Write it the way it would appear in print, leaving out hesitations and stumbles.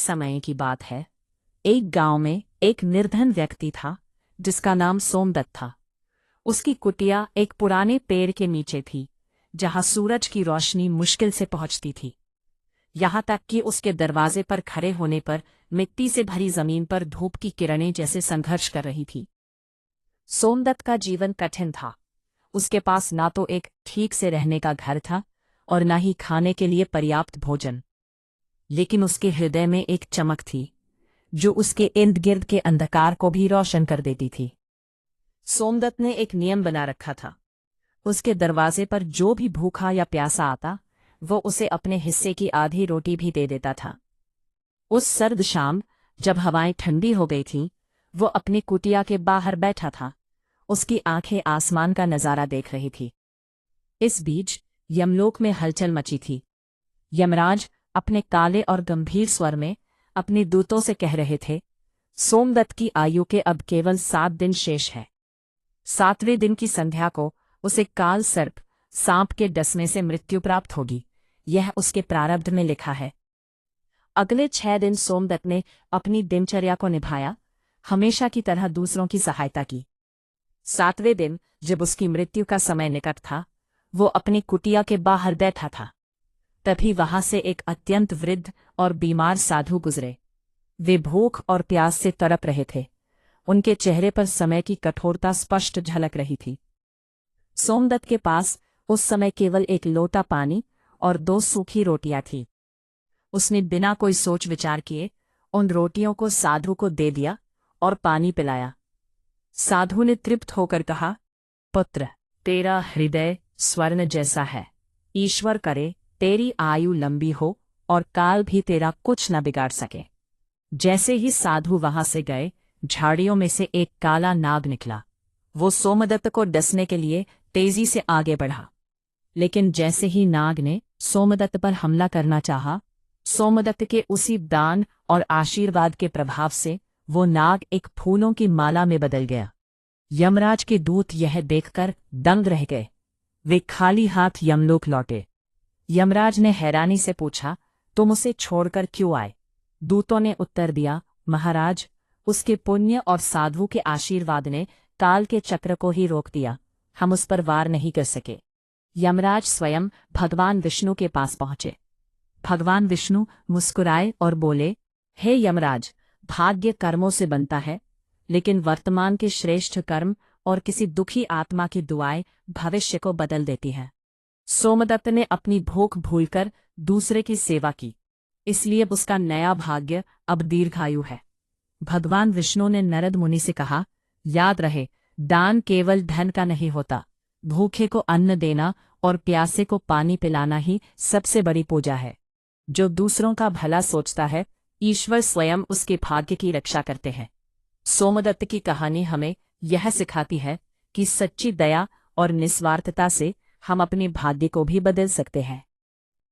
समय की बात है। एक गांव में एक निर्धन व्यक्ति था जिसका नाम सोमदत्त था। उसकी कुटिया एक पुराने पेड़ के नीचे थी, जहां सूरज की रोशनी मुश्किल से पहुंचती थी। यहां तक कि उसके दरवाजे पर खड़े होने पर मिट्टी से भरी जमीन पर धूप की किरणें जैसे संघर्ष कर रही थी। सोमदत्त का जीवन कठिन था। उसके पास ना तो एक ठीक से रहने का घर था और न ही खाने के लिए पर्याप्त भोजन। लेकिन उसके हृदय में एक चमक थी जो उसके इर्द गिर्द के अंधकार को भी रोशन कर देती थी। सोमदत्त ने एक नियम बना रखा था। उसके दरवाजे पर जो भी भूखा या प्यासा आता, वो उसे अपने हिस्से की आधी रोटी भी दे देता था। उस सर्द शाम, जब हवाएं ठंडी हो गई थीं, वो अपनी कुटिया के बाहर बैठा था। उसकी आंखें आसमान का नजारा देख रही थी। इस बीच यमलोक में हलचल मची थी। यमराज अपने काले और गंभीर स्वर में अपने दूतों से कह रहे थे, सोमदत्त की आयु के अब केवल 7 दिन शेष है। 7वें दिन की संध्या को उसे काल सर्प, सांप के डसने से मृत्यु प्राप्त होगी। यह उसके प्रारब्ध में लिखा है। अगले 6 दिन सोमदत्त ने अपनी दिनचर्या को निभाया, हमेशा की तरह दूसरों की सहायता की। 7वें दिन, जब उसकी मृत्यु का समय निकट था, वो अपनी कुटिया के बाहर बैठा था। तभी वहां से एक अत्यंत वृद्ध और बीमार साधु गुजरे। वे भूख और प्यास से तड़प रहे थे। उनके चेहरे पर समय की कठोरता स्पष्ट झलक रही थी। सोमदत्त के पास उस समय केवल एक लोटा पानी और 2 सूखी रोटियां थीं। उसने बिना कोई सोच विचार किए उन रोटियों को साधु को दे दिया और पानी पिलाया। साधु ने तृप्त होकर कहा, पुत्र, तेरा हृदय स्वर्ण जैसा है। ईश्वर करे तेरी आयु लंबी हो और काल भी तेरा कुछ न बिगाड़ सके। जैसे ही साधु वहां से गए, झाड़ियों में से एक काला नाग निकला। वो सोमदत्त को डसने के लिए तेजी से आगे बढ़ा। लेकिन जैसे ही नाग ने सोमदत्त पर हमला करना चाहा, सोमदत्त के उसी दान और आशीर्वाद के प्रभाव से वो नाग एक फूलों की माला में बदल गया। यमराज के दूत यह देखकर दंग रह गए। वे खाली हाथ यमलोक लौटे। यमराज ने हैरानी से पूछा, तुम उसे छोड़कर क्यों आए? दूतों ने उत्तर दिया, महाराज, उसके पुण्य और साधु के आशीर्वाद ने काल के चक्र को ही रोक दिया। हम उस पर वार नहीं कर सके। यमराज स्वयं भगवान विष्णु के पास पहुंचे। भगवान विष्णु मुस्कुराए और बोले, हे यमराज, भाग्य कर्मों से बनता है, लेकिन वर्तमान के श्रेष्ठ कर्म और किसी दुखी आत्मा की दुआएं भविष्य को बदल देती हैं। सोमदत्त ने अपनी भूख भूलकर दूसरे की सेवा की, इसलिए उसका नया भाग्य अब दीर्घायु है। भगवान विष्णु ने नारद मुनि से कहा, याद रहे, दान केवल धन का नहीं होता। भूखे को अन्न देना और प्यासे को पानी पिलाना ही सबसे बड़ी पूजा है। जो दूसरों का भला सोचता है, ईश्वर स्वयं उसके भाग्य की रक्षा करते हैं। सोमदत्त की कहानी हमें यह सिखाती है कि सच्ची दया और निस्वार्थता से हम अपने भाग्य को भी बदल सकते हैं।